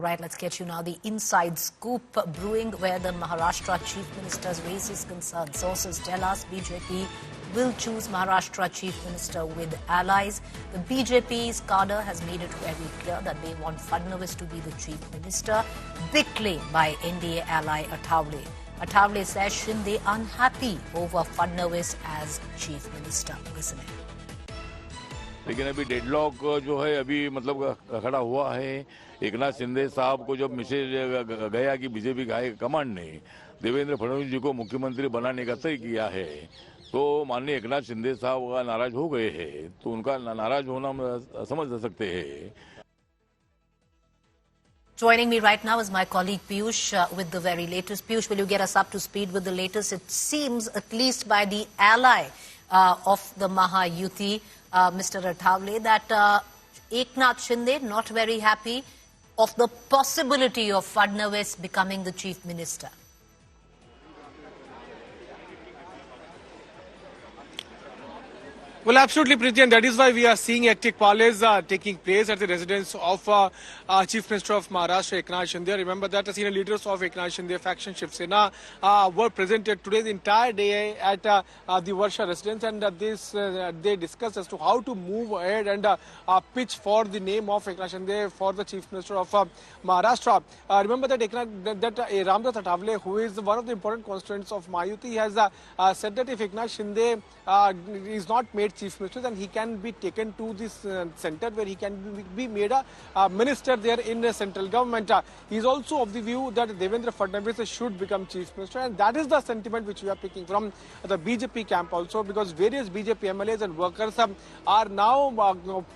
Right, let's get you now the inside scoop brewing where the Maharashtra Chief Minister's race is concerned. Sources tell us BJP will choose Maharashtra Chief Minister with allies. The BJP's cadre has made it very clear that they want Fadnavis to be the Chief Minister. Big claim by NDA ally Athawale. Athawale says Shinde unhappy over Fadnavis as Chief Minister. Listen in. लेकिन अभी deadlock जो है अभी मतलब खड़ा हुआ है। एकनाथ शिंदे साहब को जब मैसेज गया कि बीजेपी का हाई कमांड ने देवेंद्र फडणवीस जी को मुख्यमंत्री बनाने का तय किया है, तो माननीय एकनाथ शिंदे साहब का नाराज हो गए हैं, तो उनका नाराज होना समझ सकते हैं। Joining me right now is my colleague Piyush with the very latest. Piyush, will you get us up to speed with the latest? It seems, at least by the ally of the Mahayuti, Mr. Athawale, that Eknath Shinde not very happy of the possibility of Fadnavis becoming the Chief Minister. Well, absolutely, Preeti, and that is why we are seeing hectic parleys taking place at the residence of Chief Minister of Maharashtra, Eknath Shinde. Remember that the senior leaders of Eknath Shinde faction Shiv Sena were presented today the entire day at the Varsha residence, and they discussed as to how to move ahead and pitch for the name of Eknath Shinde for the Chief Minister of Maharashtra. Remember that Ramdas Athawale, who is one of the important constituents of Mahayuti, has said that if Eknath Shinde is not made Chief Minister, then he can be taken to this center where he can be made a minister there in the central government. He is also of the view that Devendra Fadnavis should become Chief Minister, and that is the sentiment which we are picking from the BJP camp also, because various BJP MLAs and workers are now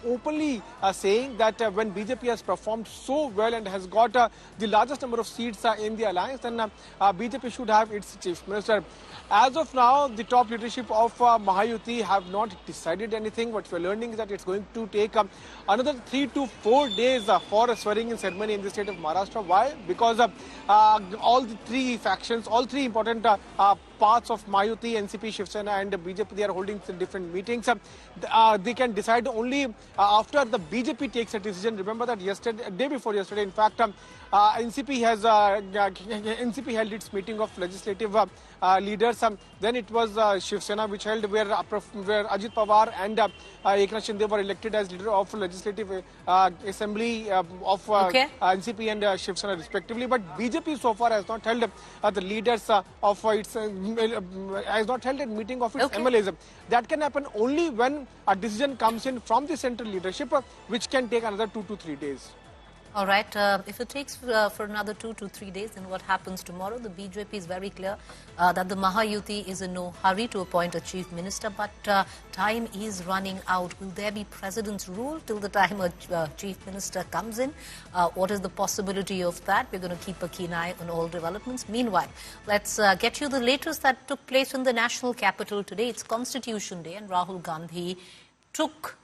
openly saying that when BJP has performed so well and has got the largest number of seats in the alliance, then BJP should have its Chief Minister. As of now, the top leadership of Mahayuti have not decided anything. What we are learning is that it's going to take another 3 to 4 days for a swearing-in ceremony in the state of Maharashtra. Why? Because all the three factions, all three important parts of Mahayuti, NCP, Shiv Sena and BJP, they are holding different meetings. They can decide only after the BJP takes a decision. Remember that day before yesterday, in fact, NCP held its meeting of legislative leaders. Then it was Shiv Sena which held where Ajit Pawar and Eknath Shinde were elected as leader of legislative assembly of NCP and Shiv Sena respectively. But BJP so far has not held the leaders of its has not held a meeting of its MLAs. That can happen only when a decision comes in from the central leadership, which can take another 2 to 3 days. All right. If it takes for another 2 to 3 days, then what happens tomorrow? The BJP is very clear that the Mahayuti is in no hurry to appoint a chief minister, but time is running out. Will there be president's rule till the time a chief minister comes in? What is the possibility of that? We're going to keep a keen eye on all developments. Meanwhile, let's get you the latest that took place in the national capital today. It's Constitution Day, and Rahul Gandhi took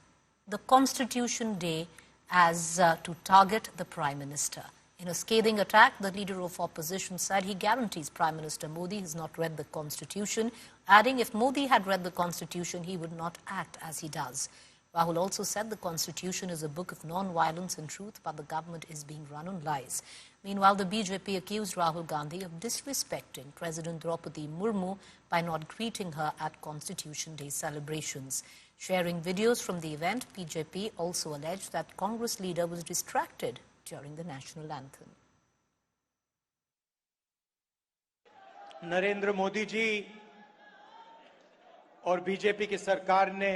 the Constitution Day as to target the Prime Minister. In a scathing attack, the leader of opposition said he guarantees Prime Minister Modi has not read the Constitution, adding if Modi had read the Constitution, he would not act as he does. Rahul also said the Constitution is a book of non-violence and truth, but the government is being run on lies. Meanwhile, the BJP accused Rahul Gandhi of disrespecting President Draupadi Murmu by not greeting her at Constitution Day celebrations. Sharing videos from the event, BJP also alleged that Congress leader was distracted during the national anthem. Narendra Modi ji और BJP की सरकार ने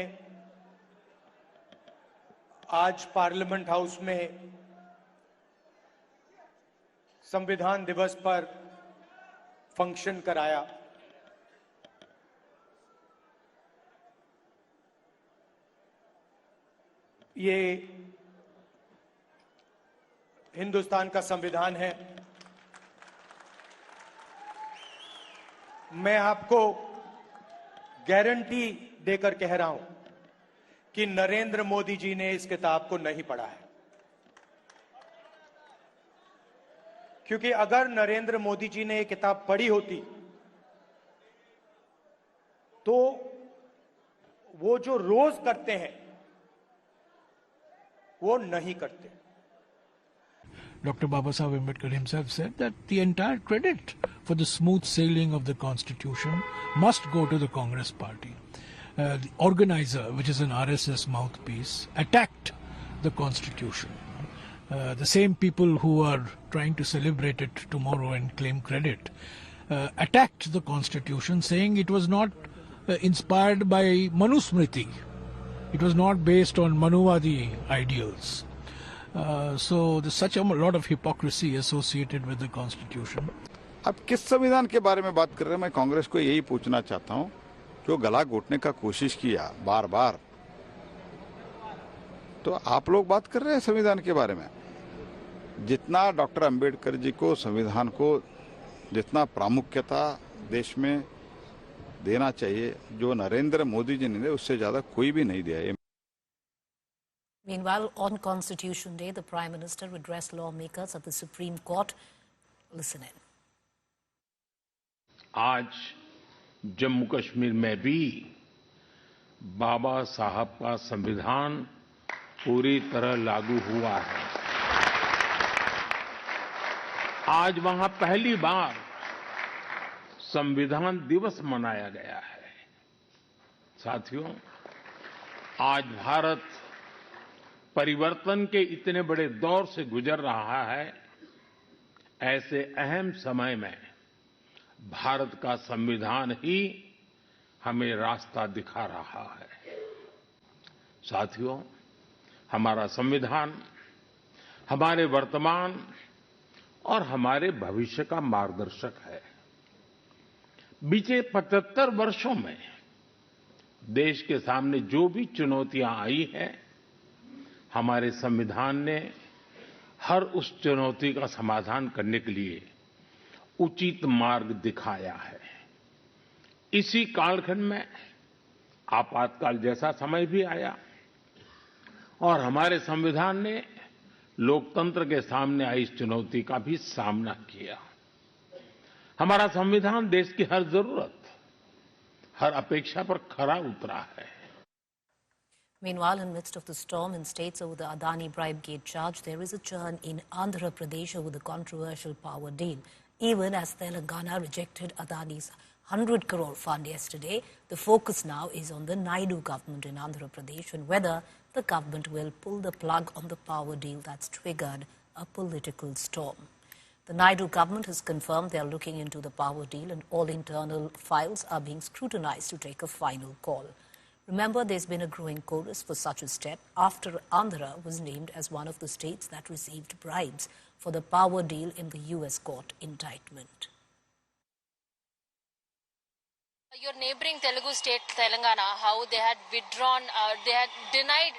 आज parliament house में संविधान दिवस पर function कराया। ये हिंदुस्तान का संविधान है। मैं आपको गारंटी देकर कह रहा हूं कि नरेंद्र मोदी जी ने इस किताब को नहीं पढ़ा है, क्योंकि अगर नरेंद्र मोदी जी ने ये किताब पढ़ी होती तो वो जो रोज करते हैं वो नहीं करते। Dr. Babasaheb Ambedkar himself said that the entire credit for the smooth sailing of the Constitution must go to the Congress party. The organizer, which is an RSS mouthpiece, attacked the Constitution. The same people who are trying to celebrate it tomorrow and claim credit attacked the Constitution, saying it was not inspired by Manusmriti. It was not based on Manuvadi ideals. So there's such a lot of hypocrisy associated with the Constitution. अब किस संविधान के बारे में बात कर रहे हैं? मैं कांग्रेस को यही पूछना चाहता हूं, जो गला घोटने का कोशिश किया बार बार, तो आप लोग बात कर रहे हैं संविधान के बारे में। जितना डॉक्टर अंबेडकर जी को, संविधान को जितना प्रामुख्यता देश में देना चाहिए, जो नरेंद्र मोदी जी ने उससे ज्यादा कोई भी नहीं दिया है। Meanwhile, on Constitution Day, the Prime Minister addressed lawmakers at the Supreme Court. Listen in. आज जम्मू कश्मीर में भी बाबा साहब का संविधान पूरी तरह लागू हुआ है। आज वहां पहली बार संविधान दिवस मनाया गया है। साथियों, आज भारत परिवर्तन के इतने बड़े दौर से गुजर रहा है। ऐसे अहम समय में भारत का संविधान ही हमें रास्ता दिखा रहा है। साथियों, हमारा संविधान हमारे वर्तमान और हमारे भविष्य का मार्गदर्शक है। बीते 75 वर्षों में देश के सामने जो भी चुनौतियां आई हैं, हमारे संविधान ने हर उस चुनौती का समाधान करने के लिए उचित मार्ग दिखाया है। इसी कालखंड में आपातकाल जैसा समय भी आया और हमारे संविधान ने लोकतंत्र के सामने आई इस चुनौती का भी सामना किया। हमारा संविधान देश की हर जरूरत, हर अपेक्षा पर खरा उतरा है। Meanwhile, in midst of the storm in states over the Adani bribe gate charge, there is a churn in Andhra Pradesh over the controversial power deal. Even as Telangana rejected Adani's 100 crore fund yesterday, the focus now is on the Naidu government in Andhra Pradesh and whether the government will pull the plug on the power deal that's triggered a political storm. The Naidu government has confirmed they are looking into the power deal and all internal files are being scrutinized to take a final call. Remember, there's been a growing chorus for such a step after Andhra was named as one of the states that received bribes for the power deal in the US court indictment. Your neighboring Telugu state, Telangana, how they had withdrawn, they had denied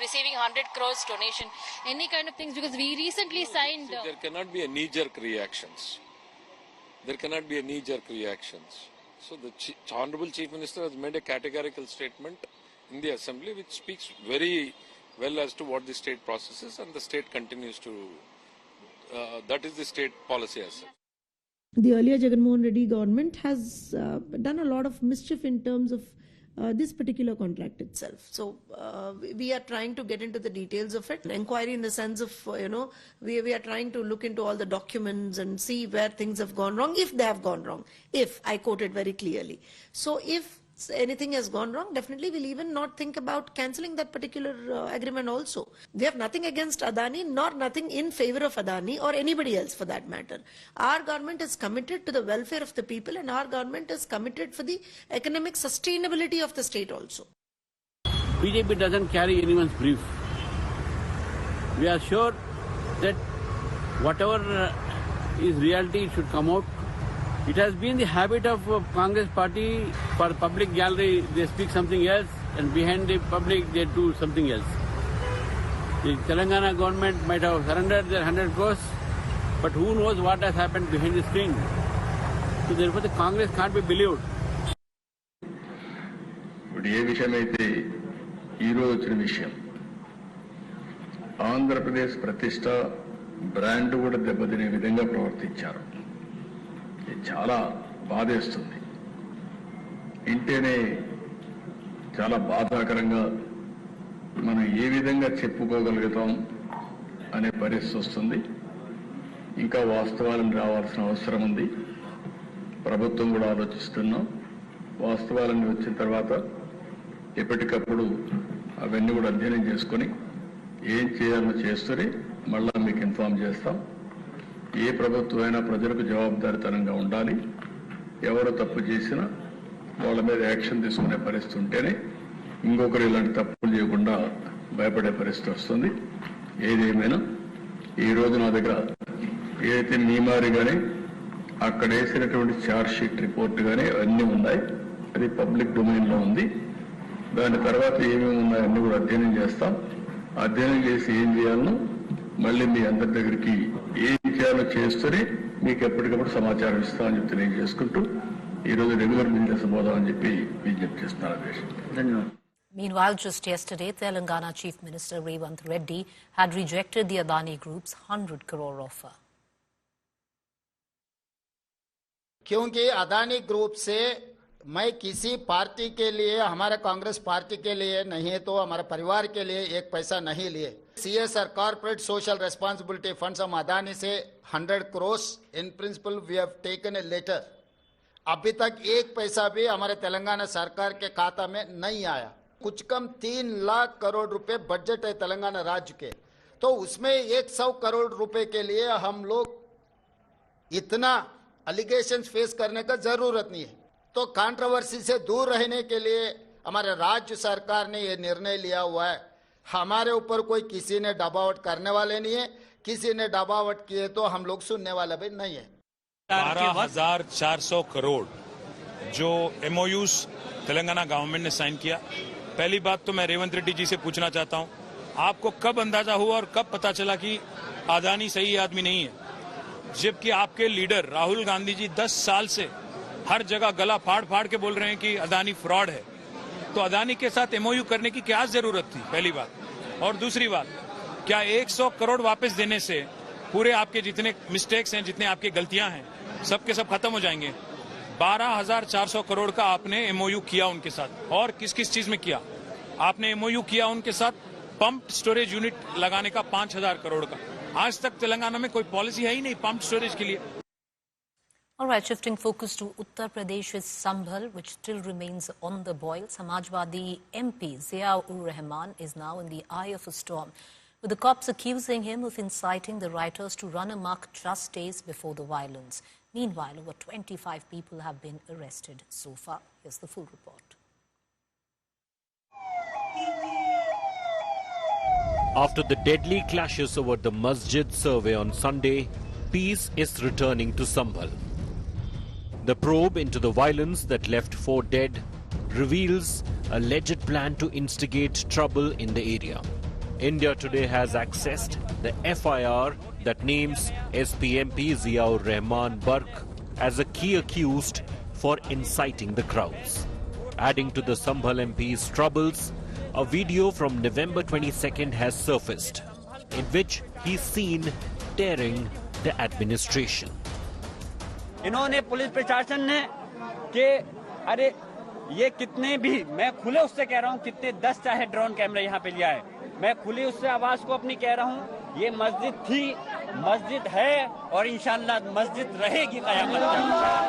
receiving 100 crores donation, any kind of things, because we recently signed... There cannot be a knee-jerk reactions. There cannot be a knee-jerk reactions. So the Honorable Chief Minister has made a categorical statement in the Assembly which speaks very well as to what the state process is, and the state continues to, that is the state policy as such. The earlier Jagannath Reddy government has done a lot of mischief in terms of this particular contract itself. So we are trying to get into the details of it. Inquiry in the sense of, we are trying to look into all the documents and see where things have gone wrong, if they have gone wrong. If, I quote it very clearly. So if anything has gone wrong, definitely we'll even not think about cancelling that particular agreement also. We have nothing against Adani, nor nothing in favor of Adani or anybody else for that matter. Our government is committed to the welfare of the people, and our government is committed for the economic sustainability of the state also. BJP doesn't carry anyone's brief. We are sure that whatever is reality should come out. It has been the habit of Congress party, for public gallery they speak something else and behind the public they do something else. The Telangana government might have surrendered their 100 crores, but who knows what has happened behind the screen. So therefore the Congress can't be believed. ఇప్పుడు ఏ విషయమైతే ఈరోజు వచ్చిన విషయం, ఆంధ్రప్రదేశ్ ప్రతిష్ట brand కూడా దెబ్బతినే విధంగా ప్రవర్తించారు. ఇది చాలా బాధేస్తుంది. ఇంటేనే చాలా బాధాకరంగా మనం ఏ విధంగా చెప్పుకోగలుగుతాం అనే పరిస్థితి వస్తుంది. ఇంకా వాస్తవాలను రావాల్సిన అవసరం ఉంది. ప్రభుత్వం కూడా ఆలోచిస్తున్నాం. వాస్తవాలన్నీ వచ్చిన తర్వాత ఎప్పటికప్పుడు అవన్నీ కూడా అధ్యయనం చేసుకుని ఏం చేయాలో చేస్తూనే మళ్ళా మీకు ఇన్ఫార్మ్ చేస్తాం. ఏ ప్రభుత్వం అయినా ప్రజలకు జవాబుదారీతనంగా ఉండాలి. ఎవరు తప్పు చేసినా వాళ్ళ మీద యాక్షన్ తీసుకునే పరిస్థితి ఉంటేనే ఇంకొకరు ఇలాంటి తప్పులు చేయకుండా భయపడే పరిస్థితి వస్తుంది. ఏదేమైనా ఈ రోజు నా దగ్గర ఏదైతే మీమారి కానీ అక్కడ వేసినటువంటి ఛార్జ్ షీట్ రిపోర్ట్ కానీ అన్నీ ఉన్నాయి. అది పబ్లిక్ డొమైన్లో ఉంది. దాని తర్వాత ఏమేమి ఉన్నాయో అన్ని కూడా అధ్యయనం చేస్తాం. అధ్యయనం చేసి ఏం చేయాలనో మళ్ళీ మీ అందరి దగ్గరికి ఏం చేయాలో చేస్తూనే మీకు ఎప్పటికప్పుడు సమాచారం ఇస్తామని చెప్పి తెలియజేసుకుంటూ ఈరోజు రెగ్యులర్ బిజినెస్ పోదామని చెప్పి విజ్ఞప్తి చేస్తున్నాను. ధన్యవాదాలు. Meanwhile, just yesterday, Telangana Chief Minister Revanth Reddy had rejected the Adani Group's 100 crore offer. क्योंकि अदानी ग्रुप से मैं किसी पार्टी के लिए, हमारे कांग्रेस पार्टी के लिए नहीं तो हमारे परिवार के लिए एक पैसा नहीं लिए. CSR corporate social responsibility fund हम अदानी से 100 crore in principle we have taken a letter. अभी तक एक पैसा भी हमारे तेलंगाना सरकार के खाता में नहीं आया. कुछ कम 3 लाख करोड़ रुपए बजट है तेलंगाना राज्य के, तो उसमें 100 करोड़ रुपए के लिए हम लोग इतना अलिगेशन फेस करने का जरूरत नहीं है. तो कंट्रोवर्सी से दूर रहने के लिए हमारे राज्य सरकार ने यह निर्णय लिया हुआ है. हमारे ऊपर कोई किसी ने दबावट करने वाले नहीं है. किसी ने दबावट किए तो हम लोग सुनने वाले भी नहीं है. 12,400 करोड़ जो MOUs तेलंगाना गवर्नमेंट ने साइन किया. पहली बात तो मैं रेवंत रेड्डी जी से पूछना चाहता हूं, आपको कब अंदाजा हुआ और कब पता चला कि अदानी सही आदमी नहीं है, जबकि आपके लीडर राहुल गांधी जी 10 साल से हर जगह गला फाड़ फाड़ के बोल रहे हैं कि अदानी फ्रॉड है. तो अदानी के साथ MOU करने की क्या जरूरत थी, पहली बात. और दूसरी बात, क्या 100 करोड़ वापस देने से पूरे आपके जितने मिस्टेक्स हैं, जितने आपकी गलतियां हैं, सबके सब खत्म हो जाएंगे? 12,400 करोड़ का आपने MOU किया उनके साथ, और किस किस चीज में किया? आपने MOU किया उनके साथ पंप स्टोरेज यूनिट लगाने का 5,000 करोड़ का. आज तक तेलंगाना में कोई पॉलिसी है ही नहीं पंप स्टोरेज के लिए. All right, shifting focus to Uttar Pradesh with Sambhal, which still remains on the boil. Samajwadi MP Zia-ur-Rahman is now in the eye of a storm, with the cops accusing him of inciting the rioters to run amok just days before the violence. Meanwhile, over 25 people have been arrested so far. Here's the full report. After the deadly clashes over the masjid survey on Sunday, peace is returning to Sambhal. The probe into the violence that left 4 dead reveals a alleged plan to instigate trouble in the area. India Today has accessed the FIR that names SP-MP Zia-ur-Rahman Barq as a key accused for inciting the crowds. Adding to the Sambhal MP's troubles, a video from November 22nd has surfaced, in which he's seen tearing the administration. इन्होंने police प्रशासन ने कि अरे ये कितने भी, मैं खुले उससे कह रहा हूँ, कितने 10 चाहे ड्रोन कैमरे यहाँ पे लिया है, मैं खुली उससे आवाज को अपनी कह रहा हूँ, ये मस्जिद थी, मस्जिद है और इंशाल्लाह मस्जिद रहेगी क़यामत तक.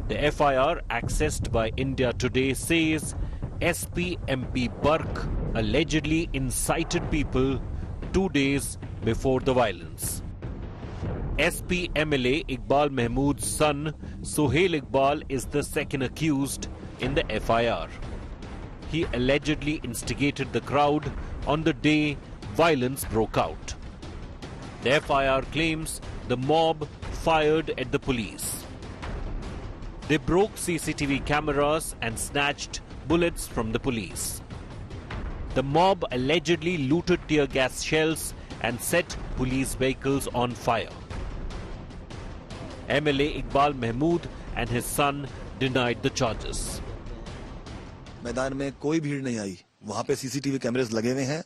The FIR accessed by India Today says SP-MP Barq allegedly incited people 2 days before the violence. SP MLA Iqbal Mahmood's son Sohail Iqbal is the second accused in the FIR. He allegedly instigated the crowd on the day violence broke out. The FIR claims the mob fired at the police. They broke CCTV cameras and snatched bullets from the police. The mob allegedly looted tear gas shells and set police vehicles on fire. MLA Iqbal Mahmood and his son denied the charges. मैदान में कोई भीड़ नहीं आई. वहां पे CCTV कैमरेज लगे हुए हैं.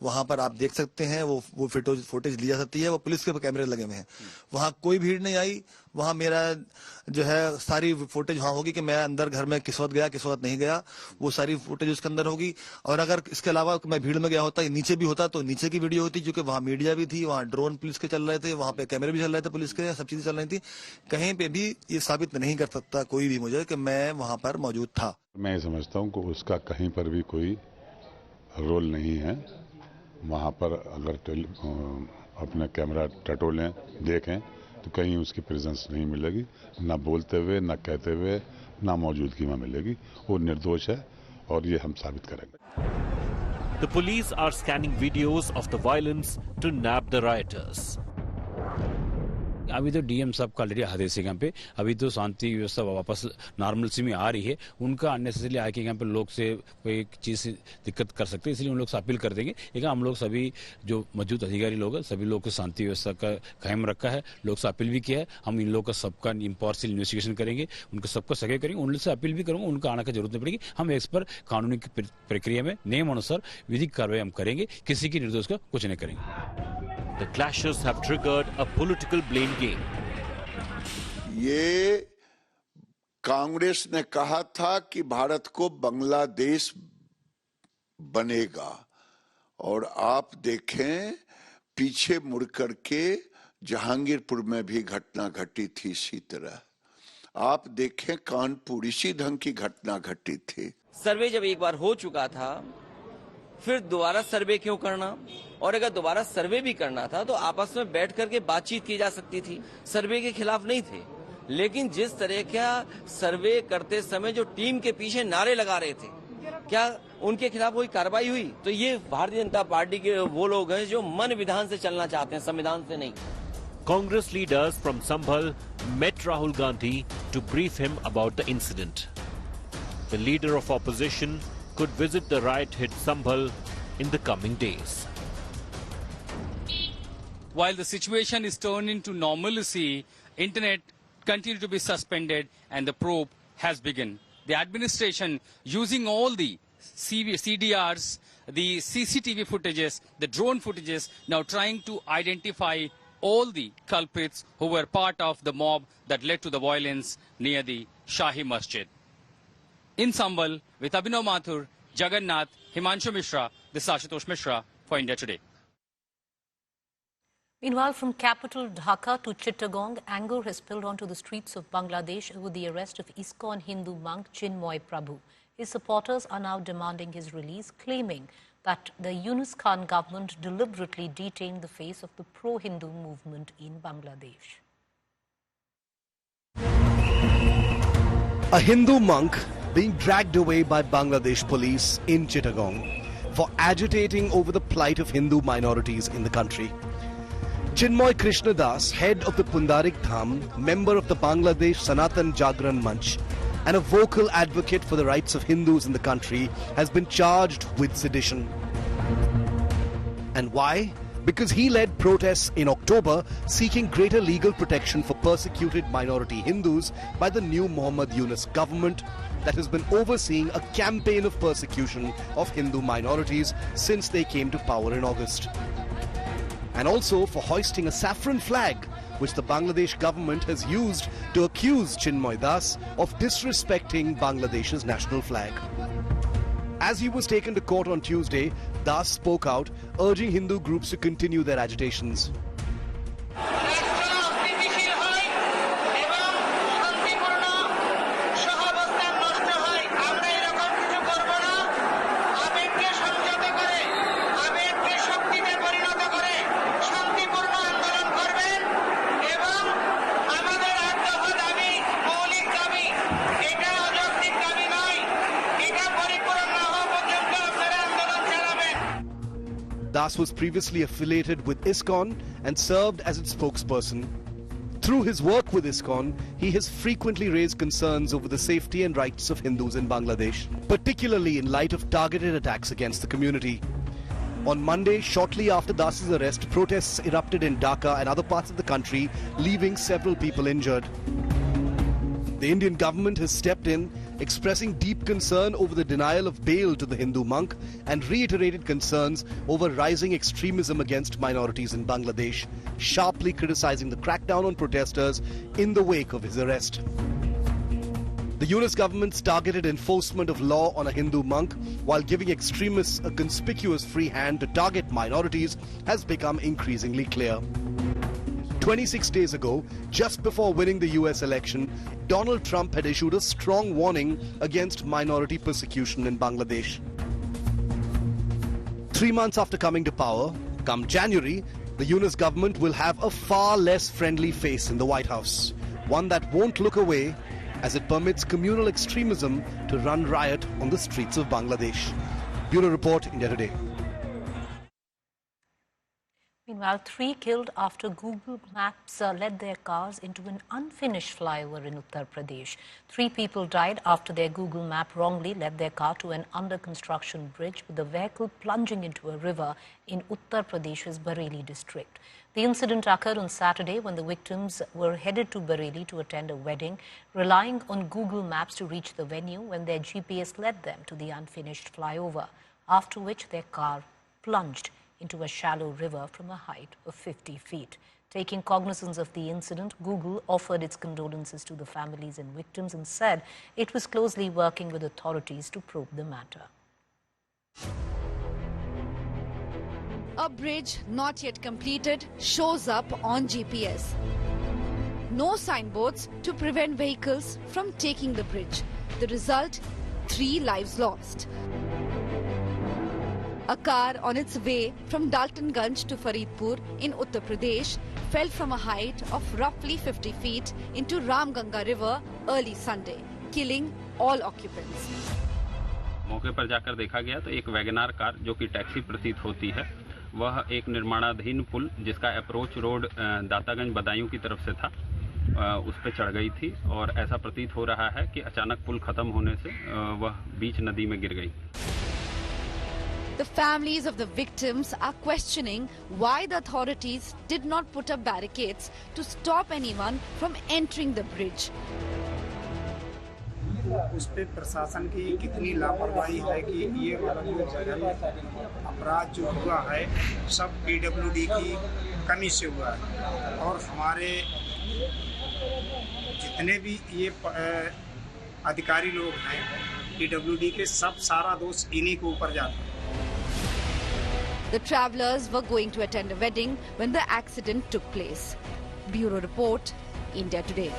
वहां पर आप देख सकते हैं, वो फुटेज ली जा सकती है. वो पुलिस के कैमरे लगे हुए हैं. वहां कोई भीड़ नहीं आई. वहां मेरा जो है सारी फुटेज वहां होगी कि मैं अंदर घर में किस वक्त गया किस वक्त नहीं गया, वो सारी फुटेज उसके अंदर होगी। और अगर इसके अलावा मैं भीड़ में गया होता, नीचे भी होता तो नीचे की वीडियो होती, क्योंकि वहां मीडिया भी थी, वहां ड्रोन पुलिस के चल रहे थे, वहां पे कैमरे भी चल रहे थे पुलिस के, सब चीजें चल रही थी। कहीं पे भी ये साबित नहीं कर सकता कोई भी मुझे कि मैं वहां पर मौजूद था। मैं समझता हूँ कि उसका कहीं पर भी कोई रोल नहीं है। वहां पर अगर अपना कैमरा टटोलें देखें तो कहीं उसकी प्रेजेंस नहीं मिलेगी, ना बोलते हुए, ना कहते हुए, ना मौजूदगी में मिलेगी। वो निर्दोष है और ये हम साबित करेंगे। The police are scanning videos of the violence to nab the rioters. अभी तो डीएम साहब का ऑलरेडी आदेश है यहाँ पे, अभी तो शांति व्यवस्था वापस नॉर्मलसी में आ रही है। उनका अननेसेसरली आके यहाँ पे लोग से कोई चीज दिक्कत कर सकते हैं, इसलिए उन लोग से अपील कर देंगे। लेकिन हम लोग सभी जो मौजूद अधिकारी लोग हैं सभी लोग को शांति व्यवस्था का कायम रखा है, लोग से अपील भी किया है। हम इन लोग का सबका इम्पार्शियल इन्वेस्टिगेशन करेंगे, उनको सबका सगे करेंगे, उन लोग से अपील भी करूंगा, उनका आने की जरूरत नहीं पड़ेगी। हम इस पर कानूनी प्रक्रिया में नियम अनुसार विधिक कार्रवाई हम करेंगे, किसी की निर्दोष का कुछ नहीं करेंगे। The clashes have triggered a political blame game. ये कांग्रेस ने कहा था कि भारत को बांग्लादेश बनेगा, और आप देखें पीछे मुड़ करके जहांगीरपुर में भी घटना घटी थी इसी तरह। आप देखें कानपुर इसी ढंग की घटना घटी थी। सर्वे जब एक बार हो चुका था, फिर दोबारा सर्वे क्यों करना? और अगर दोबारा सर्वे भी करना था तो आपस में बैठ करके बातचीत की जा सकती थी। सर्वे के खिलाफ नहीं थे, लेकिन जिस तरह का सर्वे करते समय जो टीम के पीछे नारे लगा रहे थे, क्या उनके खिलाफ कोई कार्रवाई हुई? तो ये भारतीय जनता पार्टी के वो लोग हैं जो मन विधान से चलना चाहते हैं, संविधान से नहीं। Congress leaders from Sambhal met Rahul Gandhi to brief him about the incident. The leader of opposition could visit the riot-hit Sambhal in the coming days. While the situation is turning to normalcy, internet continues to be suspended and the probe has begun. The administration using all the CDRs, the CCTV footages, the drone footages, now trying to identify all the culprits who were part of the mob that led to the violence near the Shahi Masjid. In Sambhal, with Abhinav Mathur, Jagannath, Himanshu Mishra, this is Ashutosh Mishra for India Today. Meanwhile, from capital Dhaka to Chittagong, anger has spilled onto the streets of Bangladesh over the arrest of ISKCON Hindu monk Chinmoy Prabhu. His supporters are now demanding his release, claiming that the Yunus Khan government deliberately detained the face of the pro-Hindu movement in Bangladesh. A Hindu monk being dragged away by Bangladesh police in Chittagong for agitating over the plight of Hindu minorities in the country. Chinmoy Krishna Das, head of the Pundarik Dham, member of the Bangladesh Sanatan Jagran Manch, and a vocal advocate for the rights of Hindus in the country, has been charged with sedition. And why? Because he led protests in October seeking greater legal protection for persecuted minority Hindus by the new Muhammad Yunus government that has been overseeing a campaign of persecution of Hindu minorities since they came to power in August. And also for hoisting a saffron flag, which the Bangladesh government has used to accuse Chinmoy Das of disrespecting Bangladesh's national flag. As he was taken to court on Tuesday, Das spoke out, urging Hindu groups to continue their agitations. Das was previously affiliated with ISKCON and served as its spokesperson. Through his work with ISKCON, he has frequently raised concerns over the safety and rights of Hindus in Bangladesh, particularly in light of targeted attacks against the community. On Monday, shortly after Das's arrest, protests erupted in Dhaka and other parts of the country, leaving several people injured. The Indian government has stepped in, expressing deep concern over the denial of bail to the Hindu monk and reiterated concerns over rising extremism against minorities in Bangladesh, sharply criticizing the crackdown on protesters in the wake of his arrest. The Yunus government's targeted enforcement of law on a Hindu monk while giving extremists a conspicuous free hand to target minorities has become increasingly clear. 26 days ago, just before winning the US election, Donald Trump had issued a strong warning against minority persecution in Bangladesh. 3 months after coming to power, come January, the Yunus government will have a far less friendly face in the White House, one that won't look away as it permits communal extremism to run riot on the streets of Bangladesh. Bureau Report, India Today. Meanwhile, 3 killed after Google Maps led their cars into an unfinished flyover in Uttar Pradesh. 3 people died after their Google Map wrongly led their car to an under-construction bridge with the vehicle plunging into a river in Uttar Pradesh's Bareilly district. The incident occurred on Saturday when the victims were headed to Bareilly to attend a wedding, relying on Google Maps to reach the venue when their GPS led them to the unfinished flyover, after which their car plunged into a shallow river from a height of 50 feet. Taking cognizance of the incident, Google offered its condolences to the families and victims and said it was closely working with authorities to probe the matter. A bridge not yet completed shows up on GPS. No signboards to prevent vehicles from taking the bridge. The result, 3 lives lost. A car on its way from Daltonganj to Faridpur in Uttar Pradesh fell from a height of roughly 50 feet into Ramganga River early Sunday, killing all occupants. मौके पर जाकर देखा गया तो एक WagonR car जो कि taxi प्रतीत होती है, वह एक निर्माणाधीन पुल जिसका अप्रोच रोड दातागंज बदायूं की तरफ से था, उस पर चढ़ गई थी और ऐसा प्रतीत हो रहा है कि अचानक पुल खत्म होने से वह बीच नदी में गिर गई। The families of the victims are questioning why the authorities did not put up barricades to stop anyone from entering the bridge. उस पे प्रशासन की कितनी लापरवाही है कि ये वाला जो जघन्य अपराध जो हुआ है सब PWD की कमी से हुआ है और हमारे जितने भी ये अधिकारी लोग हैं PWD के सब सारा दोष इन्हीं के ऊपर जाता है। The travelers were going to attend a wedding when the accident took place. Bureau Report, India Today.